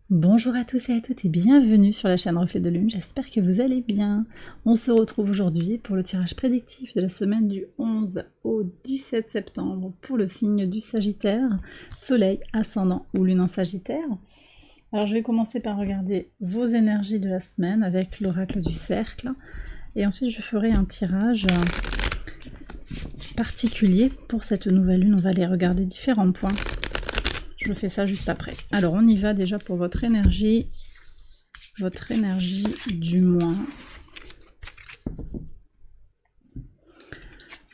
Bonjour à tous et à toutes et bienvenue sur la chaîne Reflet de Lune, j'espère que vous allez bien. On se retrouve aujourd'hui pour le tirage prédictif de la semaine du 11 au 17 septembre pour le signe du Sagittaire, Soleil, Ascendant ou Lune en Sagittaire. Alors je vais commencer par regarder vos énergies de la semaine avec l'oracle du cercle et ensuite je ferai un tirage particulier pour cette nouvelle lune. On va aller regarder différents points. Je fais ça juste après. Alors on y va déjà pour votre énergie du mois.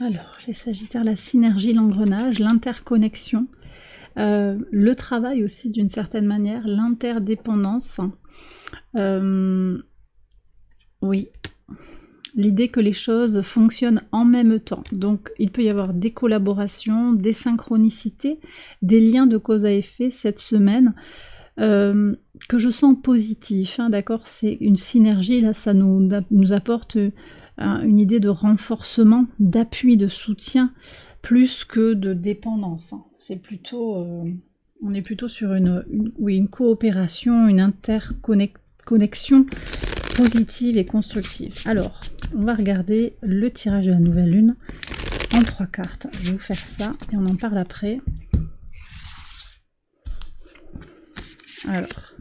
Alors les Sagittaires, la synergie, l'engrenage, l'interconnexion, le travail aussi d'une certaine manière, l'interdépendance. Oui, l'idée que les choses fonctionnent en même temps. Donc il peut y avoir des collaborations, des synchronicités, des liens de cause à effet cette semaine que je sens positifs, hein, d'accord. C'est une synergie, là ça nous apporte une idée de renforcement, d'appui, de soutien, plus que de dépendance. Hein. C'est plutôt, on est plutôt sur une coopération, une interconnexion positive et constructive. Alors, on va regarder le tirage de la nouvelle lune en 3 cartes. Je vais vous faire ça et on en parle après. Alors,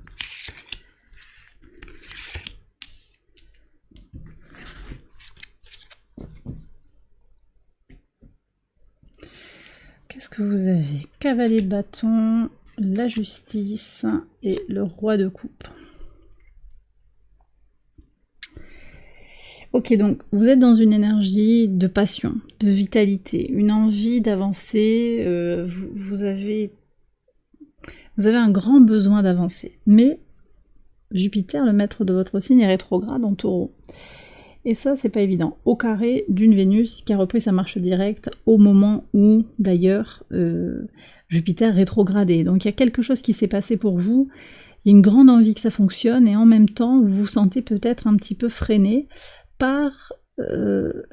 qu'est-ce que vous avez? Cavalier de bâton, la justice et le roi de coupe. Ok, donc vous êtes dans une énergie de passion, de vitalité, une envie d'avancer, vous avez un grand besoin d'avancer. Mais Jupiter, le maître de votre signe, est rétrograde en Taureau. Et ça, c'est pas évident. Au carré d'une Vénus qui a repris sa marche directe au moment où, d'ailleurs, Jupiter rétrogradait. Donc il y a quelque chose qui s'est passé pour vous, il y a une grande envie que ça fonctionne, et en même temps, vous vous sentez peut-être un petit peu freiné par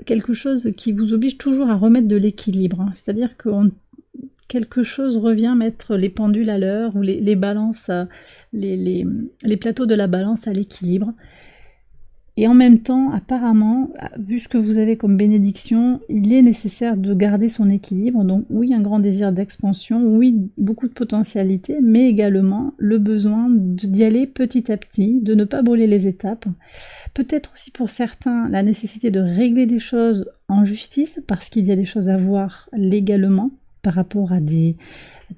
quelque chose qui vous oblige toujours à remettre de l'équilibre. Hein. C'est-à-dire que quelque chose revient mettre les pendules à l'heure, ou les balances, les plateaux de la balance à l'équilibre. Et en même temps, apparemment, vu ce que vous avez comme bénédiction, il est nécessaire de garder son équilibre. Donc oui, un grand désir d'expansion, oui, beaucoup de potentialité, mais également le besoin d'y aller petit à petit, de ne pas brûler les étapes. Peut-être aussi pour certains, la nécessité de régler des choses en justice, parce qu'il y a des choses à voir légalement par rapport à des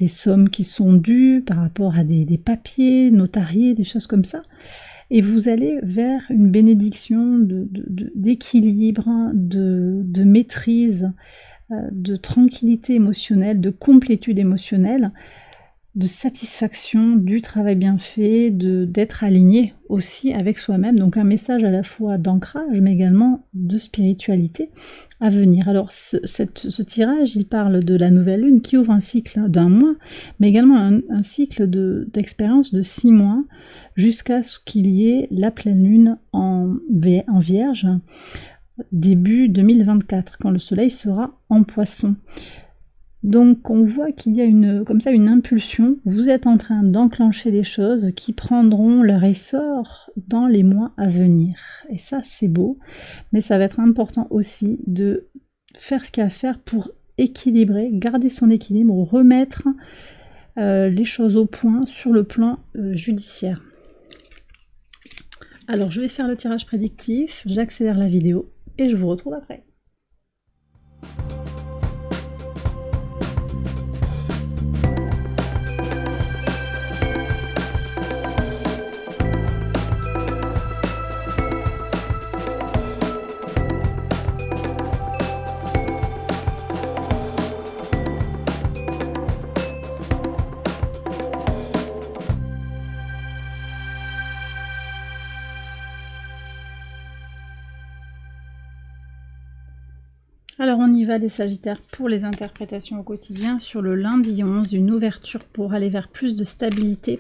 sommes qui sont dues, par rapport à des papiers notariés, des choses comme ça. Et vous allez vers une bénédiction d'équilibre, de maîtrise, de tranquillité émotionnelle, de complétude émotionnelle, de satisfaction du travail bien fait, d'être aligné aussi avec soi-même. Donc un message à la fois d'ancrage, mais également de spiritualité à venir. Alors ce tirage, il parle de la nouvelle lune qui ouvre un cycle d'1 mois, mais également un cycle d'expérience de 6 mois, jusqu'à ce qu'il y ait la pleine lune en Vierge, début 2024, quand le soleil sera en Poisson. Donc on voit qu'il y a comme ça une impulsion, vous êtes en train d'enclencher des choses qui prendront leur essor dans les mois à venir. Et ça c'est beau, mais ça va être important aussi de faire ce qu'il y a à faire pour équilibrer, garder son équilibre, remettre les choses au point sur le plan judiciaire. Alors je vais faire le tirage prédictif, j'accélère la vidéo et je vous retrouve après. Alors on y va les Sagittaires pour les interprétations au quotidien. Sur le lundi 11, une ouverture pour aller vers plus de stabilité.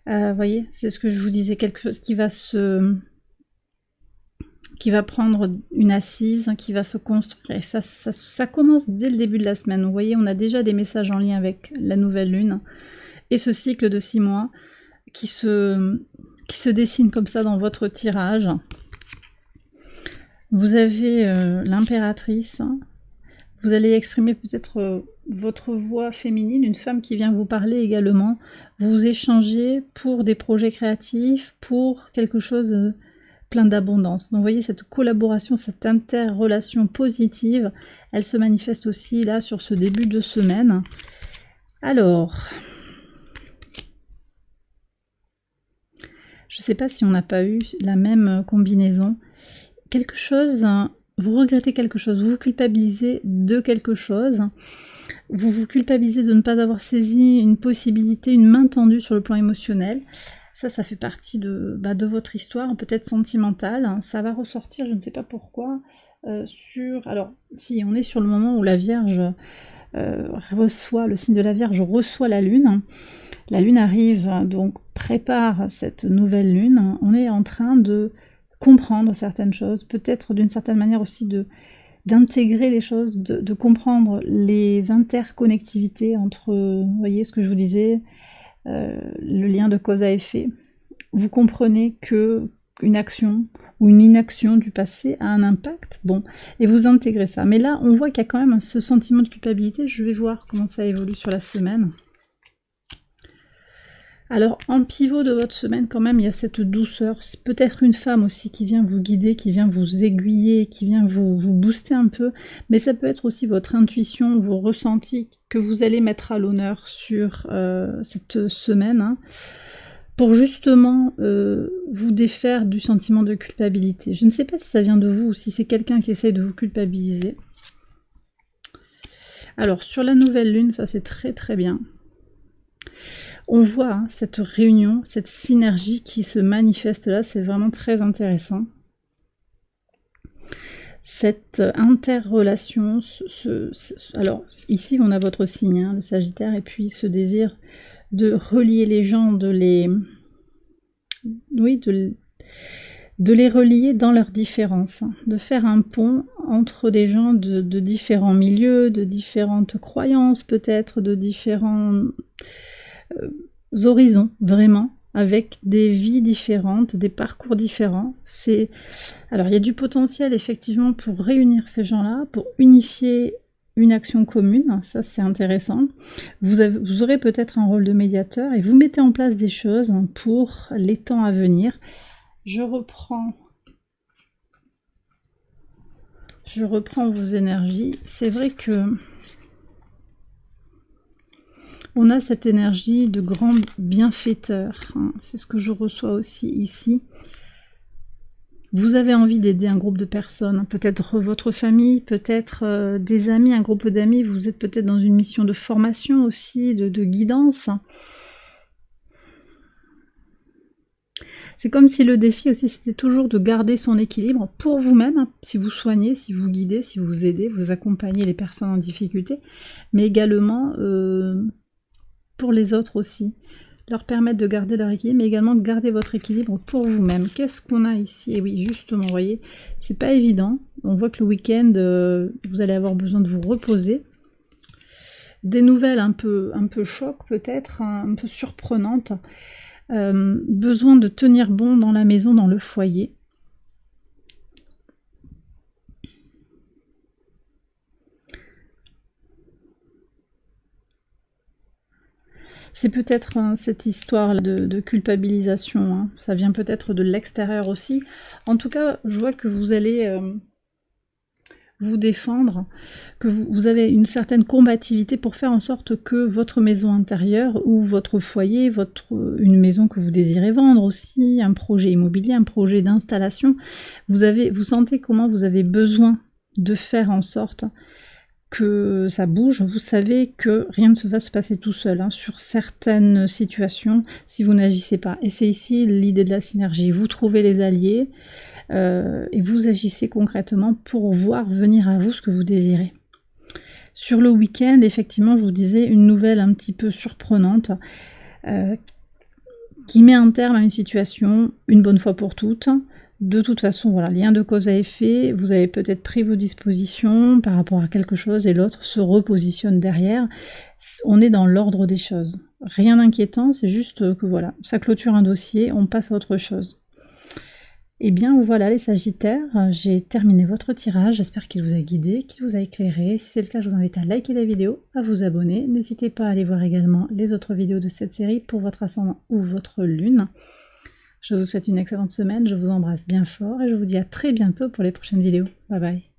Vous voyez, c'est ce que je vous disais, quelque chose qui va prendre une assise, qui va se construire. Et ça commence dès le début de la semaine. Vous voyez, on a déjà des messages en lien avec la nouvelle lune et ce cycle de 6 mois qui se dessine comme ça dans votre tirage. Vous avez l'impératrice. Vous allez exprimer peut-être votre voix féminine, une femme qui vient vous parler également. Vous échangez pour des projets créatifs, pour quelque chose plein d'abondance. Donc vous voyez, cette collaboration, cette interrelation positive, elle se manifeste aussi là sur ce début de semaine. Alors, je ne sais pas si on n'a pas eu la même combinaison. Quelque chose, vous regrettez quelque chose, vous vous culpabilisez de quelque chose, vous vous culpabilisez de ne pas avoir saisi une possibilité, une main tendue sur le plan émotionnel. Ça fait partie de votre histoire, peut-être sentimentale. Ça va ressortir, je ne sais pas pourquoi, alors, si, on est sur le moment où la Vierge reçoit, le signe de la Vierge reçoit la Lune. La Lune arrive, donc prépare cette nouvelle Lune. On est en train de comprendre certaines choses, peut-être d'une certaine manière aussi d'intégrer les choses, de comprendre les interconnectivités entre, vous voyez ce que je vous disais, le lien de cause à effet. Vous comprenez que une action ou une inaction du passé a un impact, bon, et vous intégrez ça. Mais là, on voit qu'il y a quand même ce sentiment de culpabilité. Je vais voir comment ça évolue sur la semaine. Alors, en pivot de votre semaine, quand même, il y a cette douceur. C'est peut-être une femme aussi qui vient vous guider, qui vient vous aiguiller, qui vient vous booster un peu. Mais ça peut être aussi votre intuition, vos ressentis que vous allez mettre à l'honneur sur cette semaine, hein, pour justement vous défaire du sentiment de culpabilité. Je ne sais pas si ça vient de vous ou si c'est quelqu'un qui essaye de vous culpabiliser. Alors, sur la nouvelle lune, ça c'est très très bien. On voit hein, cette réunion, cette synergie qui se manifeste là, c'est vraiment très intéressant. Cette interrelation, alors ici on a votre signe, hein, le Sagittaire, et puis ce désir de relier les gens, de les relier dans leurs différences, hein, de faire un pont entre des gens de différents milieux, de différentes croyances peut-être, de différents horizons, vraiment, avec des vies différentes, des parcours différents. Alors il y a du potentiel effectivement pour réunir ces gens-là, pour unifier une action commune, ça c'est intéressant. Vous aurez peut-être un rôle de médiateur et vous mettez en place des choses pour les temps à venir. Je reprends vos énergies. C'est vrai que on a cette énergie de grand bienfaiteur, hein. C'est ce que je reçois aussi ici. Vous avez envie d'aider un groupe de personnes, peut-être votre famille, peut-être des amis, un groupe d'amis, vous êtes peut-être dans une mission de formation aussi, de guidance. C'est comme si le défi aussi c'était toujours de garder son équilibre pour vous-même, hein, si vous soignez, si vous guidez, si vous aidez, vous accompagnez les personnes en difficulté, mais également pour les autres aussi, leur permettre de garder leur équilibre, mais également de garder votre équilibre pour vous-même. Qu'est-ce qu'on a ici? Et oui, justement, vous voyez, c'est pas évident. On voit que le week-end, vous allez avoir besoin de vous reposer. Des nouvelles un peu choc peut-être, un peu surprenantes. Besoin de tenir bon dans la maison, dans le foyer. C'est peut-être cette histoire de culpabilisation, hein. Ça vient peut-être de l'extérieur aussi. En tout cas, je vois que vous allez vous défendre, que vous avez une certaine combativité pour faire en sorte que votre maison intérieure ou votre foyer, une maison que vous désirez vendre aussi, un projet immobilier, un projet d'installation, vous sentez comment vous avez besoin de faire en sorte que ça bouge. Vous savez que rien ne va se passer tout seul, hein, sur certaines situations si vous n'agissez pas. Et c'est ici l'idée de la synergie. Vous trouvez les alliés et vous agissez concrètement pour voir venir à vous ce que vous désirez. Sur le week-end, effectivement, je vous disais une nouvelle un petit peu surprenante qui met un terme à une situation une bonne fois pour toutes. de toute façon, voilà, lien de cause à effet, vous avez peut-être pris vos dispositions par rapport à quelque chose et l'autre se repositionne derrière. On est dans l'ordre des choses. Rien d'inquiétant, c'est juste que voilà, ça clôture un dossier, on passe à autre chose. Eh bien voilà les Sagittaires, j'ai terminé votre tirage, j'espère qu'il vous a guidé, qu'il vous a éclairé. Si c'est le cas, je vous invite à liker la vidéo, à vous abonner. N'hésitez pas à aller voir également les autres vidéos de cette série pour votre ascendant ou votre lune. Je vous souhaite une excellente semaine, je vous embrasse bien fort et je vous dis à très bientôt pour les prochaines vidéos. Bye bye.